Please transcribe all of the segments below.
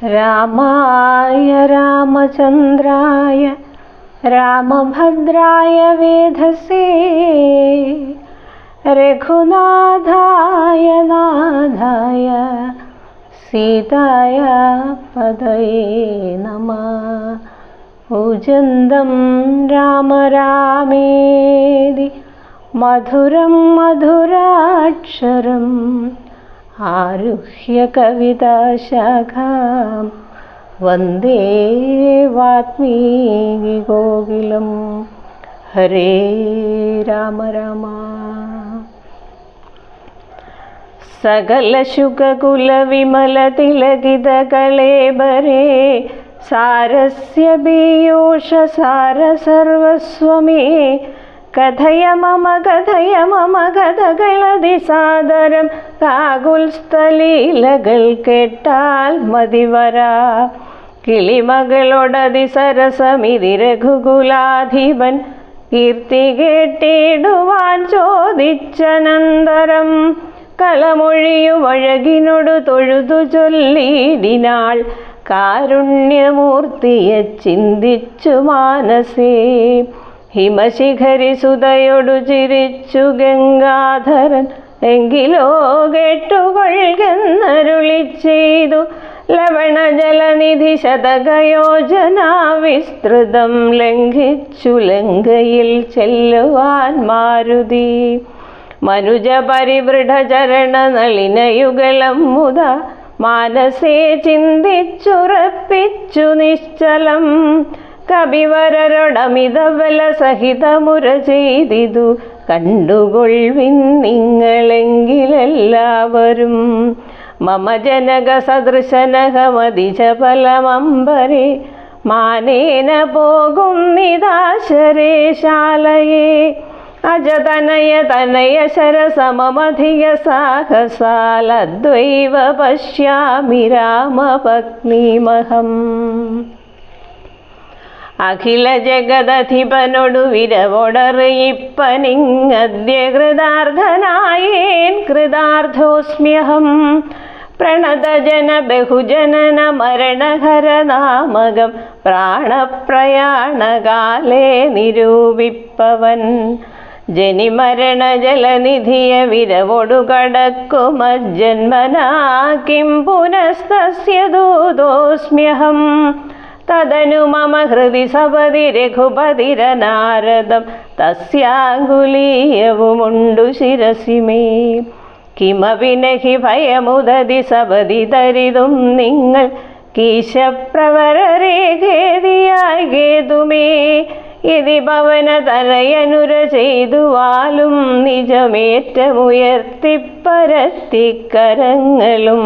രാമായ രാമചന്ദ്രായ രാമഭദ്രായ വേധസേ രഘുനാഥായ നാഥായ സീതായ പദയേ നമഃ. കൂജന്തം രാമ രാമേതി മധുരം മധുരാക്ഷരം ആരുഹ്യ കവിതാശാഖാം വന്ദേ വാത്മീകി കോകിലം. ഹരേ രാമ രാമ. സകല ശുകകുല വിമല തിലകിത കളേബരേ സാരസ്യ പീയൂഷ സാര സർവസ്വമേ കഥയ മമ കഥകളതി സാദരം കാകുൽസ്ഥലീലകൾ കേട്ടാൽ മതിവരാ. കിളിമകളൊടതി സരസമിതി രഘുകുലാധിപൻ കീർത്തി കേട്ടിടുവാൻ ചോദിച്ചനന്തരം കളമൊഴിയുമഴകിനോടു തൊഴുതു ചൊല്ലിടിനാൾ കാരുണ്യമൂർത്തിയെ ചിന്തിച്ചു മാനസേ. ഹിമശിഖരി സുതയൊടു ചിരിച്ചു ഗംഗാധരൻ എങ്കിലോ കേട്ടുകൊള്ളുന്നരുളി ചെയ്തു ലവണജലനിധി ശതകയോജന വിസ്തൃതം ലംഘിച്ചു ലങ്കയിൽ ചെല്ലുവാൻ മാരുതി. മനുജ പരിവൃഢചരണ നളിനയുഗളം മുത മാനസേ ചിന്തിച്ചുറപ്പിച്ചു നിശ്ചലം കവിവരരൊടമിതബല സഹിതമുര ചെയ്തിതു കണ്ടുകൊള്ളിൻ നിങ്ങളെങ്കിലെല്ലാവരും. മമ ജനക സദൃശനഹമതിജപലമമ്പരേ മാനേന പോകുന്നിതാശരേശാലയേ. അജതനയ തനയ ശരസമധിക സാഹസാലദ്വൈവ പശ്യാമി രാമപത്നീമഹം. അഖില ജഗദധിപനൊടു വിരവൊടറിയിപ്പനിങ്ങദ്യ കൃതാർത്ഥനായേൻ കൃതാർത്ഥോസ്മ്യഹം. പ്രണതജന ബഹുജനന മരണഹര നാമകം പ്രാണപ്രയാണകാലേ നിരൂപിപ്പവൻ. ജനിമരണ ജലനിധിയ വിരവൊടു കടക്കുമജ്ജന്മനാ കിം പുനസ്തസ്യ ദൂതോസ്മ്യഹം. തദനു മമ ഹൃദി സപതി രഘുപതിരനാരദം തസ്യാങ്കുലീയവുമുണ്ടു ശിരസി മേ. കിമപി നഹി ഭയമുദതി സപതി തരിതും നിങ്ങൾ കീശപ്രവരരേഖേദിയായി കേതുമേ. ഇതി പവന തനയനുര ചെയ്തുവാലും നിജമേറ്റമുയർത്തിപ്പരത്തിക്കരങ്ങളും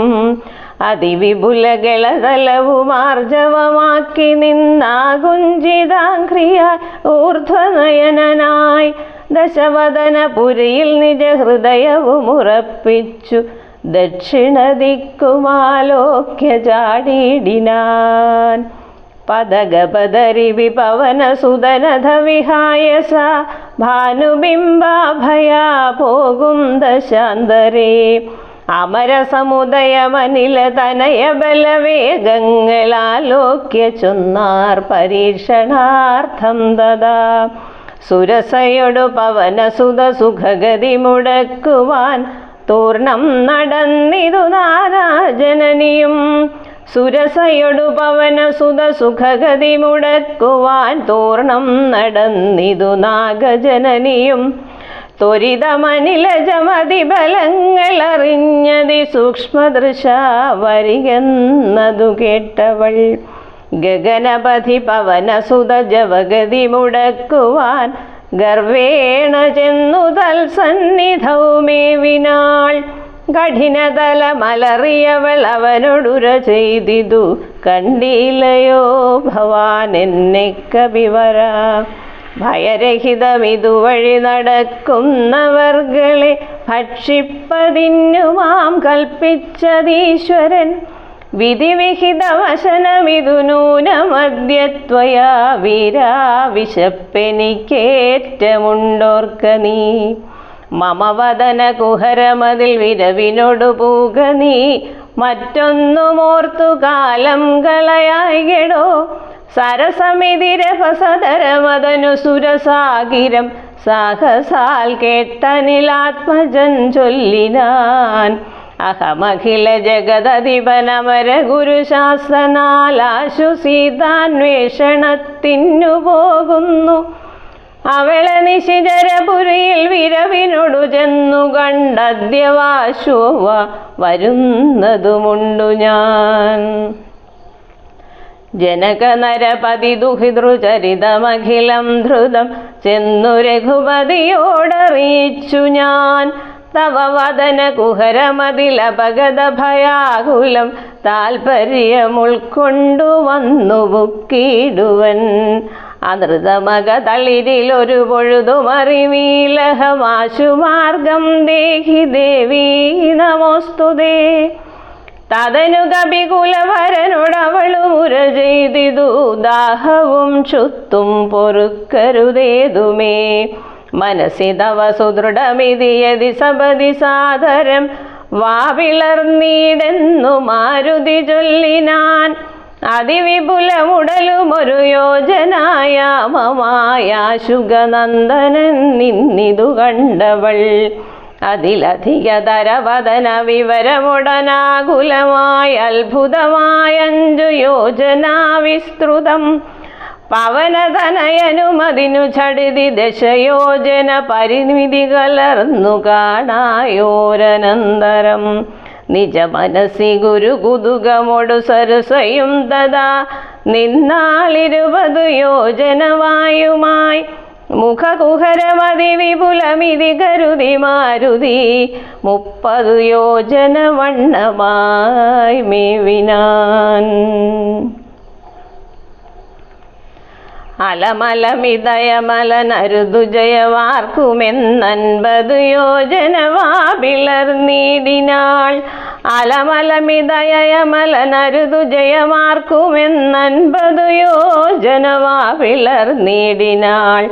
അതിവിപുലകളതലവുമാർജവമാക്കി നിന്നാകുഞ്ചിതാംഘ്രിയ ഊർധ്വനയനായി ദശവദനപുരിയിൽ നിജഹൃദയവുമുറപ്പിച്ചു ദക്ഷിണദിക്കുമാലോക്യ ചാടിയിടിനാൻ. പദഗപദരി വിപവന സുതനധ വിഹായ സ ഭാനുബിംബാഭയാ പോകും ദശാന്തരേ. അമരസമുദയമനില തനയ ബലവേഗങ്ങളാലോക്യ ചൊന്നാർ പരീക്ഷണാർത്ഥം തഥാ. സുരസയൊടു പവനസുത സുഖഗതി മുടക്കുവാൻ തൂർണം നടന്നിതു നാരാജനനിയും. സുരസയൊടു പവനസുത സുഖഗതി മുടക്കുവാൻ തൂർണം നടന്നിതു നാഗജനനിയും. ത്വരിതമനിലജമതിബലങ്ങളറിഞ്ഞതി സൂക്ഷ്മദൃശ വരികെന്നതു കേട്ടവൾ. ഗഗനപഥി പവനസുത ജവഗതി മുടക്കുവാൻ ഗർവേണ ചെന്നു തൽസന്നിധൗ മേവിനാൾ. കഠിനതലമലറിയവൾ അവനോടുര ചെയ്തിതു കണ്ടില്ലയോ ഭവാൻ എന്നെ കവിവര. ഭയരഹിതമിതുവഴി നടക്കുന്നവർകളെ ഭക്ഷിപ്പതിന്നുമാം കൽപ്പിച്ചതീശ്വരൻ. വിധിവിഹിതവശനമിതു നൂനമദ്യത്വയാ വീരാ വിശപ്പെനിക്കേറ്റമുണ്ടോർക്ക നീ. മമ വദന കുഹരമതിൽ വിരവിനോടു പൂക നീ മറ്റൊന്നുമോർത്തു കാലം കളയായിടോ. സരസമിതി രഭസതരമതനു സുരസാഗിരം സാഹസാൽ കേട്ടനിലാത്മജൻ ചൊല്ലിനാൻ. അഹമഖില ജഗദധിപനമര ഗുരുശാസ്ത്രനാലാശു സീതാന്വേഷണത്തിനു പോകുന്നു. അവളെ നിശിചരപുരിയിൽ വിരവിനോടു ചെന്നു കണ്ടദ്യവാശുവ വരുന്നതുമുണ്ടു ഞാൻ. ജനകനരപതി ദുഹിതൃചരിതമഖിലം ധൃതം ചെന്നു രഘുപതിയോടറിയിച്ചു ഞാൻ. തവ വദന കുഹരമതിലപഗത ഭയാകുലം താൽപര്യമുൾക്കൊണ്ടു വന്നു ബുക്കിടുവൻ. അനൃതമക തളിരിലൊരു പൊഴുതുമറിവീലഹമാശുമാർഗം ദേഹി ദേവീ നമോസ്തുതേ. തതനു കപികുലവരനോടവളു മുര ചെയ്തിതു ദാഹവും ക്ഷുത്തും പൊറുക്കരുതേതുമേ. മനസ്സി തവ സുദൃഢമിതിയതി സപതി സാദരം വാവിളർന്നീടെന്നു മാരുതി ചൊല്ലിനാൻ. അതിവിപുലമുടലുമൊരു യോജനായാമമായാശുഗനന്ദനൻ നിന്നിതു കണ്ടവൾ. അതിലധികതരവദന വിവരമുടനാകുലമായി അത്ഭുതമായഞ്ചു യോജനാ വിസ്തൃതം. പവനതനയനുമതിനു ചടിതി ദശയോജന പരിമിതി കലർന്നു കാണായോരനന്തരം. നിജ മനസ്സി ഗുരു കുതുകമൊടു സരസയും തഥാ നിന്നാളിരുപതു യോജനവായുമായി. മുഖകുഹരമതി വിപുലമിതി കരുതി മാരുതി 30 യോജന വണ്ണമായി മേവിനാൻ. അലമലമിതയമലനരുതു ജയവാർക്കുമെന്നൻപതു യോജന വാപിളർന്നീടിനാൾ. അലമലമിതയമലനരുതു ജയമാർക്കുമെന്നൻപതു യോജന വാപിളർന്നീടിനാൾ.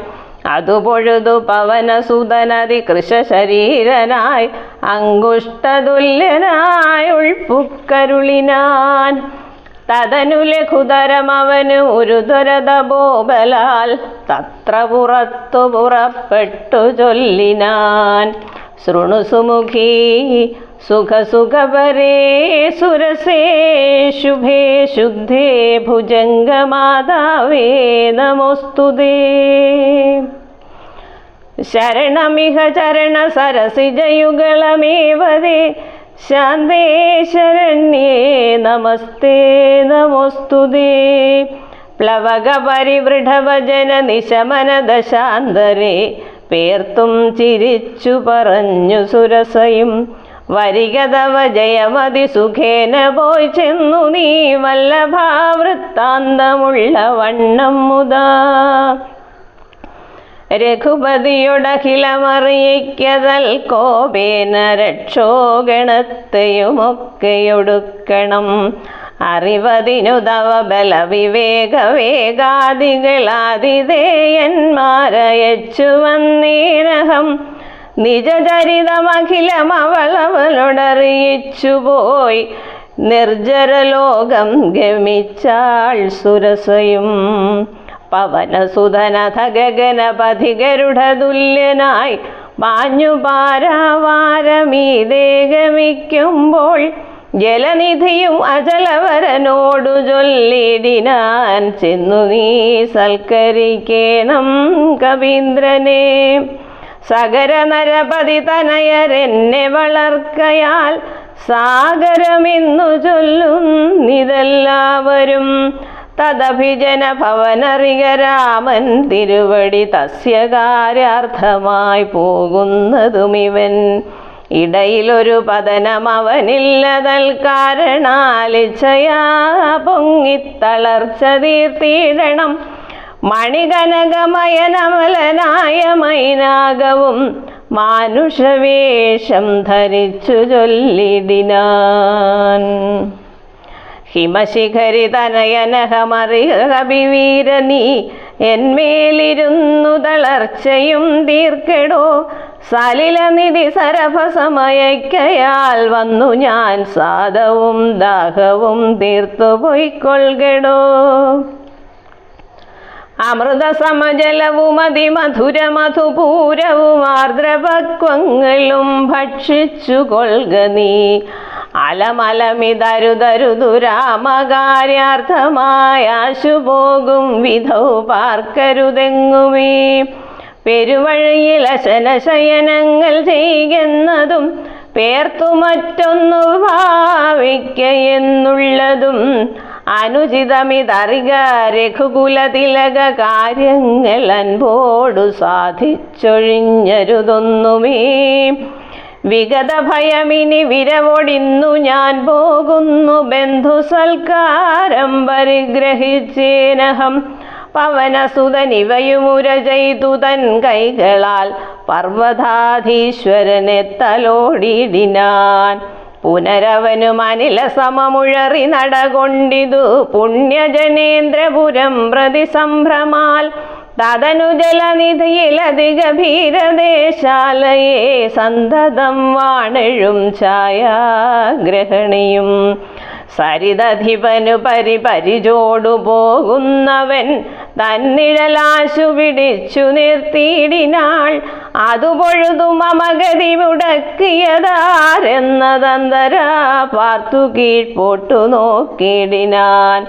അതു പൊഴുതു പവനസുതനതി കൃശരീരനായി അങ്കുഷ്ടതുല്യനായി ഉൾപ്പുക്കരുളിനാൻ. തതനു ലഘുതരമവന് ഒരു ത്വരതബോബലാൽ തത്ര പുറത്തു പുറപ്പെട്ടു ചൊല്ലിനാൻ. ശൃണു സുമുഖീ സുഖസുഖപരേ സുരസേ ശുഭേ ശുദ്ധേ ഭുജംഗമാതാവേ നമോസ്തുതേ. ശരണമിഹ ചരണ സരസിജയുഗളമേവതേ ശാന്തേ ശരണ്യേ നമസ്തേ നമോസ്തുതേ. പ്ലവക പരിവൃഢവജന നിശമന ദശാന്തരേ പേർത്തും ചിരിച്ചു പറഞ്ഞു സുരസയും. വരികതവ ജയമതി സുഖേന പോയി ചെന്നു നീ വല്ലഭാവൃത്താന്തമുള്ള വണ്ണം മുതാ. രഘുപതിയൊടഖിലമറിയിക്കതൽ കോപേന രക്ഷോഗണത്തെയുമൊക്കെയൊടുക്കണം. അറിവതിനു തവ ബലവിവേക വേഗാദികളാതിഥേയന്മാരയച്ചു വന്നേനഹം. നിജചരിതമഖിലമവളവളോടറിയിച്ചു പോയി നിർജ്ജരലോകം ഗമിച്ചാൾ സുരസയും. പവനസുധനഥ ഗഗനപഥികരുഢതുല്യനായി മാഞ്ഞു പാരാവാരമീതേ ഗമിക്കുമ്പോൾ ജലനിധിയും അചലവരനോടു ചൊല്ലിടിനാൻ. ചെന്നു നീ സൽക്കരിക്കേണം കവീന്ദ്രനെ. സഗര നരപതി തനയരെന്നെ വളർക്കയാൽ സാഗരമെന്നു ചൊല്ലുന്നിതെല്ലാവരും. തദഭിജന ഭവനറിക രാമൻ തിരുവടി തസ്യ കാര്യാർത്ഥമായി പോകുന്നതുമിവൻ. ഇടയിലൊരു പതനം അവനില്ലതൽ കാരണാലിച്ഛയാ പൊങ്ങിത്തളർച്ച തീർത്തിടണം. മണികനകമയനമലനായ മൈനാകവും മാനുഷവേഷം ധരിച്ചു ചൊല്ലിടിനാൻ. ഹിമശിഖരി തനയനഹമറിഹ കവിവീര നീ എന്മേലിരുന്നു തളർച്ചയും തീർക്കെടോ. സലിലനിധി സരഭസമയക്കയാൽ വന്നു ഞാൻ സാദവും ദാഹവും തീർത്തു പൊയ്ക്കൊള്ളുകടോ. അമൃതസമജലവും അതിമധുരമധുപൂരവും ആർദ്രപക്വങ്ങളും ഭക്ഷിച്ചു കൊള്ളുക നീ. അലമലമിതരുതരുതുരാമകാര്യാർത്ഥമായാശു പോകും വിധൗ പാർക്കരുതെങ്ങുമേ. പെരുവഴിയിൽ അശനശയനങ്ങൾ ചെയ്യുന്നതും പേർത്തു മറ്റൊന്നു ഭാവിക്കയെന്നുള്ളതും അനുചിതമിതറിക രഘുകുലതിലക. കാര്യങ്ങൾ അൻപോടു സാധിച്ചൊഴിഞ്ഞരുതൊന്നുമേ. വിഗത ഭയമിനി വിരവൊടിന്നു ഞാൻ പോകുന്നു. ബന്ധു സൽക്കാരം പരിഗ്രഹിച്ചേനഹം. പവനസുതനിവയുമുര ചെയ്തു തൻ കൈകളാൽ പർവ്വതാധീശ്വരനെ തലോടിടിനാൻ. പുനരവനും അനില സമമുഴറി നടകൊണ്ടിതു പുണ്യജനേന്ദ്രപുരം പ്രതി സംഭ്രമാൽ. തതനു ജലനിധിയിലതിഗഭീരദേശാലയെ സന്തതം വാണെഴും ഛായാഗ്രഹണിയും. സരിതധിപനു പരിചോടു പോകുന്നവൻ തന്നിഴലാശു പിടിച്ചു നിർത്തിയിടിനാൾ. അതു പൊഴുതു മമഗതി മുടക്കിയതാരെന്നതന്തരാ പാർത്തു കീഴ്പോട്ടു നോക്കിയിടിനാൻ.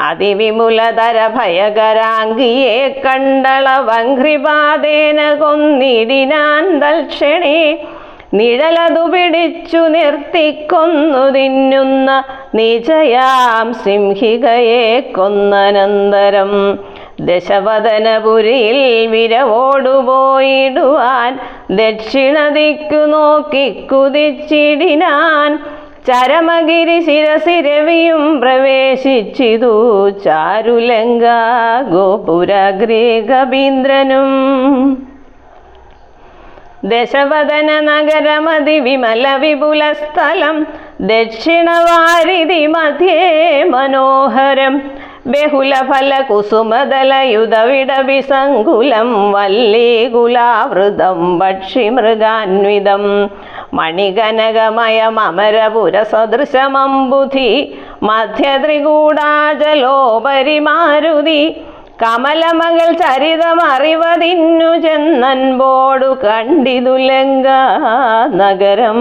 അതിവിമുലതര ഭയകരാംഗിയെ കണ്ടളവഘ്രിപാദേന കൊന്നിടിനാൻ തൽക്ഷണേ. നിഴലതു പിടിച്ചു നിർത്തിക്കൊന്നു തിന്നുന്ന നിജയാം സിംഹികയെ കൊന്നനന്തരം ദശവദനപുരിയിൽ വിരവോടുപോയിടുവാൻ ദക്ഷിണദിക്കു നോക്കി കുതിച്ചിടിനാൻ. ചരമഗിരി ശിരസിരവിയും പ്രവേശിച്ചിതു ചാരുലങ്കാ ഗോപുരാഗ്രേ കവീന്ദ്രനും. ദശവദന നഗരമതി വിമല വിപുല സ്ഥലം ദക്ഷിണവാരിധി മധ്യേ മനോഹരം. ബഹുലഫല കുസുമദലയുധവിടവിസങ്കുലം വല്ലീകുലാവൃതം പക്ഷിമൃഗാന്വിതം. മണികനകമയമരപുരസദൃശമംബുധി മധ്യത്രികൂടാചലോപരി മാരുതി. കമലമകൾ ചരിതമറിവതിന്നു ചെന്നൻപോടു കണ്ടിതു ലങ്കാ നഗരം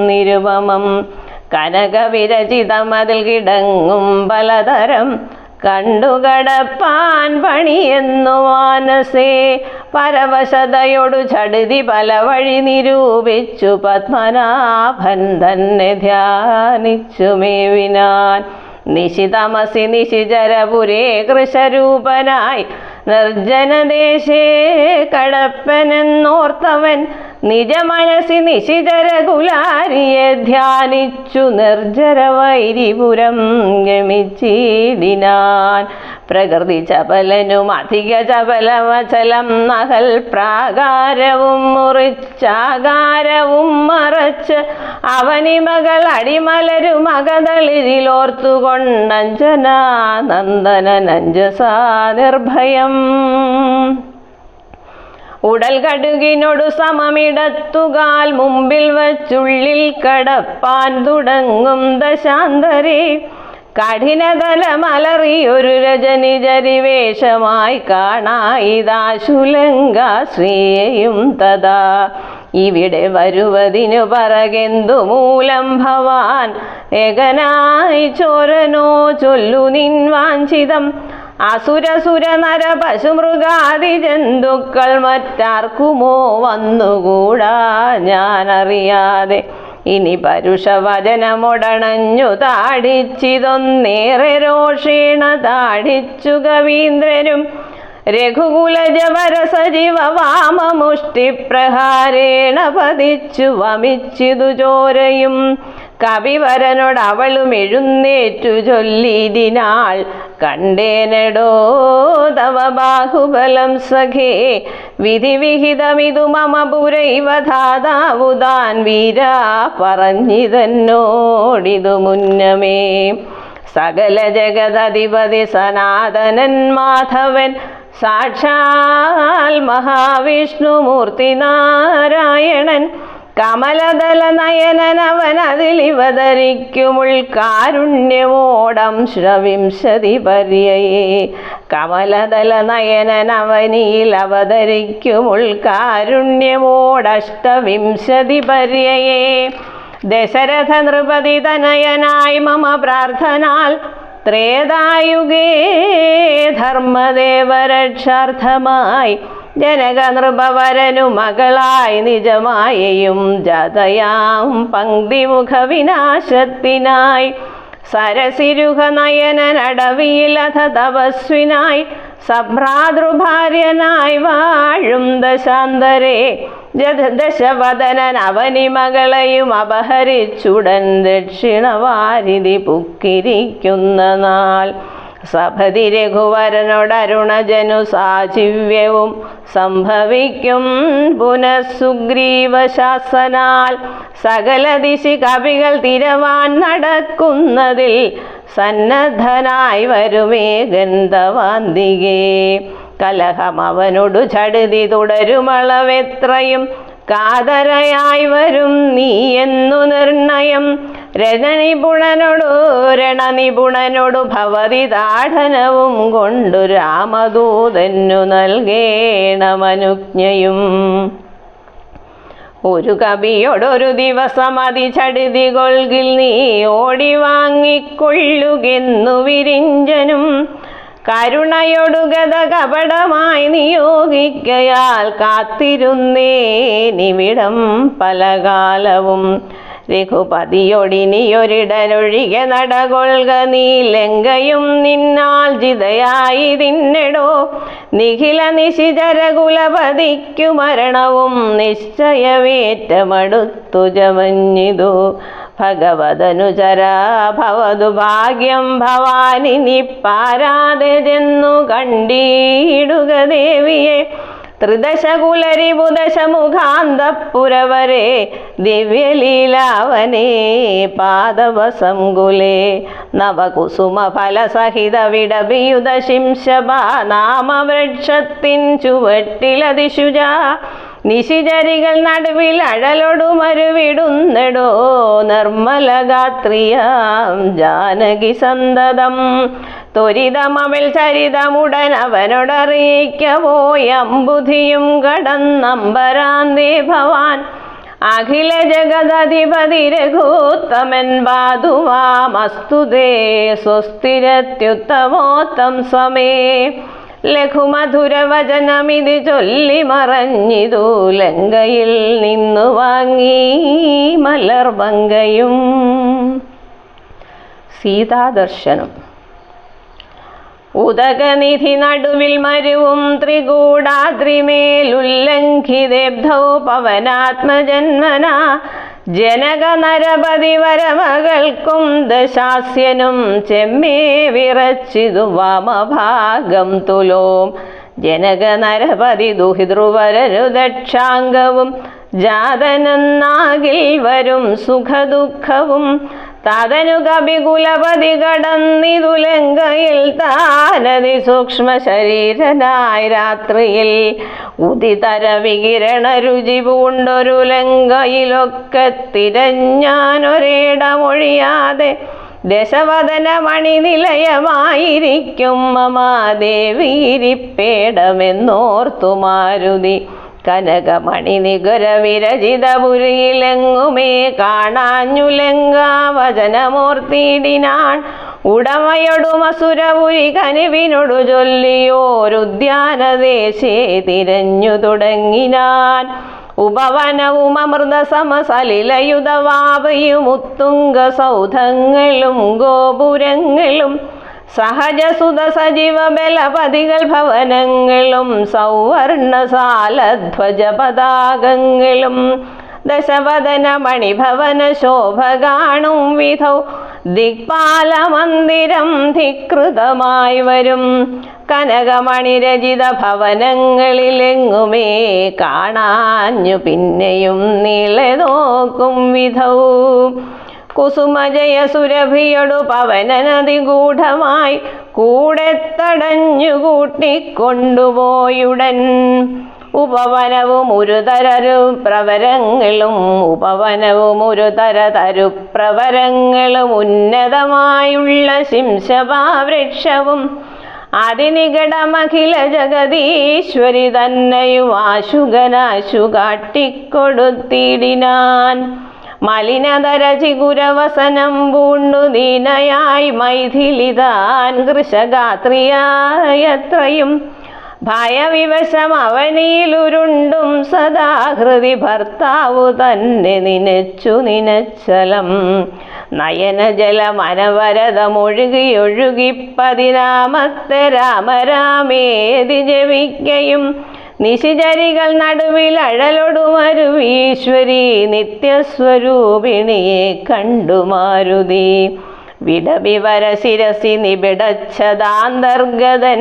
നിരുപമം. കനകവിരചിതമതിൽ കിടങ്ങും പലതരം കണ്ടുകടപ്പാൻ പണിയെന്നു മാനസേ. പരവശതയൊടു ചടുതി പല വഴി നിരൂപിച്ചു പത്മനാഭൻ തന്നെ ധ്യാനിച്ചു മേവിനാൻ. നിശിതമസി നിശിചരപുരേ കൃശരൂപനായി നിർജ്ജനദേശേ കടപ്പനെന്നോർത്തവൻ നിജമനസി നിശിചരകുലാരിയെ ധ്യാനിച്ചു നിർജ്ജരവൈരിപുരം ഗമിച്ചിടിനാൻ. പ്രകൃതി ചപലനും അധിക ചപലമചലം നഹൽ പ്രാകാരവും മുറിച്ചാകാരവും മറച്ച് അവനിമകൾ അടിമലരും അകതളിരിലോർത്തുകൊണ്ടഞ്ജനാ നന്ദനഞ്ജസാ നിർഭയം. ഉടൽ കടുകിനോടു സമമിടത്തുകാൽ മുമ്പിൽ വച്ചുള്ളിൽ കടപ്പാൻ തുടങ്ങും ദശാന്തരേ. കഠിനതലമലറിയൊരു രജനിജരിവേഷമായി കാണായിതാശുലങ്കാശ്രീയെയും തഥാ. ഇവിടെ വരുവതിനു പറകെന്തു മൂലം ഭവാൻ ഏകനായി ചോരനോ ചൊല്ലു നിൻ വാഞ്ചിതം. അസുരസുര നര പശുമൃഗാദി ജന്തുക്കൾ മറ്റാർക്കുമോ വന്നുകൂടാ ഞാനറിയാതെ. ഇനി പരുഷവചനമൊടണഞ്ഞു താടിച്ചിതൊന്നേറെ രോഷേണ താടിച്ചു കവീന്ദ്രനും. രഘുകുലജവരസജീവ വാമമുഷ്ടിപ്രഹാരേണ പതിച്ചു വമിച്ചിതു ചോരയും. കവിവരനോടവളും എഴുന്നേറ്റു ചൊല്ലിതിനാൾ കണ്ടേനടോ തവ ബാഹുബലം സഖേ. വിധിവിഹിതമിതു മമ പുരൈവ ധാതാവുതാൻ വീരാ പറഞ്ഞിതന്നോടിതു മുന്നമേ. സകല ജഗദധിപതി സനാതനൻ മാധവൻ സാക്ഷാൽ മഹാവിഷ്ണുമൂർത്തി നാരായണൻ കമലദല നയനനവൻ അതിലിവതരിക്കുമുൾക്കാരുണ്യമോടം ശ്രവിംശതി പര്യയേ കമലദല നയനനവനിയിൽ അവതരിക്കുമുൾക്കാരുണ്യമോടഷ്ടവിംശതി പര്യയേ ദശരഥ നൃപതി തനയനായി മമ പ്രാർത്ഥനാൽ ത്രേതായുഗേ ധർമ്മദേവരക്ഷാർത്ഥമായി ജനക നൃപവരനു മകളായി നിജമായയും ജാതയാം പങ്ക്തിമുഖ വിനാശത്തിനായി സരസിരുഹ നയനടവിയിലഥ തപസ്വിനായി സഭ്രാതൃഭാര്യനായി വാഴും ദശാന്തരേ ദശവദനൻ അവനി മകളെയും അപഹരിച്ചുടൻ ദക്ഷിണവാരിധി പുക്കിരിക്കുന്ന നാൾ സഭതി രഘുവരനോടരുണജനു സാചിവ്യവും സംഭവിക്കും പുനഃസുഗ്രീവശാസനാൽ സകല ദിശി കവികൾ തിരവാൻ നടക്കുന്നതിൽ സന്നദ്ധനായി വരുമേ ഗന്ധവാന്തികേ കലഹം അവനോടു ചടുതി തുടരുമളവെത്രയും കാതരയായി വരും നീ എന്നു നിർണയം രണനിപുണനോടു ഭവതി താഠനവും കൊണ്ടു രാമദൂതന്നു നൽകേണമനുജ്ഞയും ഒരു കവിയോടൊരു ദിവസം അതിചടുതി കൊൽകിൽ നീ ഓടി വാങ്ങിക്കൊള്ളുകെന്നു വിരിഞ്ചനും കരുണയൊടു ഗത കപടമായി നിയോഗിക്കയാൽ കാത്തിരുന്നേനിവിടം പലകാലവും രഘുപതിയൊടിനിയൊരിടനൊഴികെ നടകൊള്ളുക നീ ലങ്കയും നിന്നാൽ ജിതയായി തിന്നെടോ നിഖില നിശിചരകുലപതിക്കു മരണവും നിശ്ചയവേറ്റമടുത്തു ജമഞ്ഞിതു ഭഗവതനുചരാ ഭവതു ഭാഗ്യം ഭവാനി പാരാതെ ചെന്നു കണ്ടിടുക ദേവിയെ ത്രിദശകുലരിപുദശമുഖാന്തപുരവരെ ദിവ്യലീലാവനേ പാദവസംകുലേ നവകുസുമ ഫലസഹിത വിടവിയുത ശിംശബാ നാമവൃക്ഷത്തിൻ ചുവട്ടിലതിശുജ നിശിചരികൾ നടുവിൽ അഴലൊടു മരുവിടുന്നെടോ നിർമ്മലഗാത്രിയാം ജാനകി സന്തതം ത്വരിതമവൾ ചരിതമുടൻ അവനോടറിയിക്കവോയംബുധിയും കടന്നമ്പരാന്തേ ഭവാൻ അഖില ജഗദധിപതി രഘുത്തമൻ ബാധുവാമസ്തുതേ സ്വസ്തിരത്യുത്തമോത്തം സമേ ലഘുമധുരവചനമിത് ചൊല്ലി മറഞ്ഞിതു ലങ്കയിൽ നിന്നു വാങ്ങി മലർമങ്കയും. സീതാദർശനം. ഉദകനിധി നടുവിൽ മരുവും ത്രികൂടാദ്രിമേലുല്ലംഘിതേബ്ധൗ പവനാത്മജന്മന ജനക നരപതി വരമകൾക്കും ദശാസ്യനും ചെമ്മേ വിറച്ചിതു വാമഭാഗം തുലോം ജനക നരപതി ദുഹിതൃവരരു ദക്ഷാംഗവും ജാതനെന്നാകിൽ വരും സുഖദുഃഖവും തതനു കപികുലപതി കടന്നിതു ലങ്കയിൽ താനതി സൂക്ഷ്മ ശരീരനായി രാത്രിയിൽ ഉദിതര വികിരണ രുചി പൂണ്ടൊരു ലങ്കയിലൊക്കെ തിരഞ്ഞാനൊരിടമൊഴിയാതെ ദശവദന മണിനിലയമായിരിക്കും മമാദേവിയിരിപ്പേടമെന്നോർത്തു മാരുതി കനകമണി നിഗര വിരചിതപുരിയിലെങ്ങുമേ കാണാഞ്ഞു ലങ്കാവചനമോർത്തിയിടിനാൻ ഉടമയൊടുമസുരപുരി കനിവിനോടു ചൊല്ലിയോരുദ്യാനദേശേ തിരഞ്ഞു തുടങ്ങിനാൻ ഉപവനവും അമൃത സമസലിലയുധവാപയും ഉത്തുംഗ സൗധങ്ങളും ഗോപുരങ്ങളും സഹജസുത സജീവ ബലപതികൾ ഭവനങ്ങളും സൗവർണസാലധ്വജ പതാകങ്ങളും ദശവദന മണിഭവന ശോഭ കാണും വിധൗ ദിക്പാലമന്ദിരം ധികൃതമായി വരും കനകമണിരചിത ഭവനങ്ങളിലെങ്ങുമേ കാണാഞ്ഞു പിന്നെയും നീളെ നോക്കും വിധൗ കുസുമജയ സുരഭിയൊടു പവനനദി ഗൂഢമായി കൂടെ തടഞ്ഞു കൂട്ടിക്കൊണ്ടുപോയുടൻ. ഉപവനവും ഒരു തരുപ്രവരങ്ങളും ഉന്നതമായുള്ള ശിംശപാവൃക്ഷവും അതിനികടമഖില ജഗദീശ്വരി തന്നെയും ആശുകനാശു കാട്ടിക്കൊടുത്തിടിനാൻ. മലിനതര ചിഗുരവസനം പൂണ്ടു ദീനയായി മൈഥിലിതാൻ കൃശഗാത്രിയായത്രയും ഭയവിവശം അവനിയിലുരുണ്ടും സദാഹൃതി ഭർത്താവു തന്നെ നിനച്ചു നിനച്ചലം. നയനജലമനവരതമൊഴുകിയൊഴുകി 14 രാമരാമേതി ജപിക്കയും നിശിചരികൾ നടുവിൽ അഴലൊടുമരുവീശ്വരി നിത്യസ്വരൂപിണിയെ കണ്ടു മാരുതി. വിടവിവര ശിരസി നിബിടച്ഛതാന്തർഗതൻ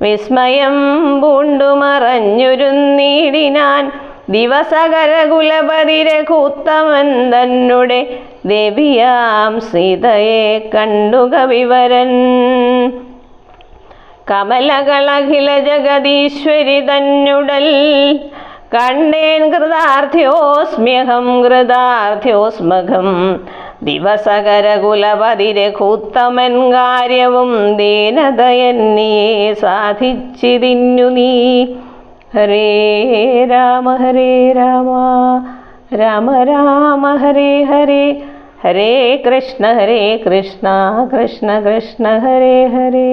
വിസ്മയം പൂണ്ടു മറഞ്ഞുരുന്നീടിനാൻ. ദിവസകരകുലപതി രഘുത്തമൻ തന്നെ ദേവിയാം സീതയെ കണ്ടു കവിവരൻ. കമലകളഖില ജഗദീശ്വരി തന്നുടൽ കണ്ടേൻ കൃതാർത്ഥ്യോസ്മ്യഹം കൃതാർത്ഥ്യോസ്മഖം. ദിവസകരകുലപതി രഘുത്തമൻ കാര്യവും ദീനതയന്നിയെ സാധിച്ചിതിന്നു നീ. ഹരേ രാമ രാമ രാമ ഹരേ ഹരേ, ഹരേ കൃഷ്ണ കൃഷ്ണ കൃഷ്ണ ഹരേ ഹരേ.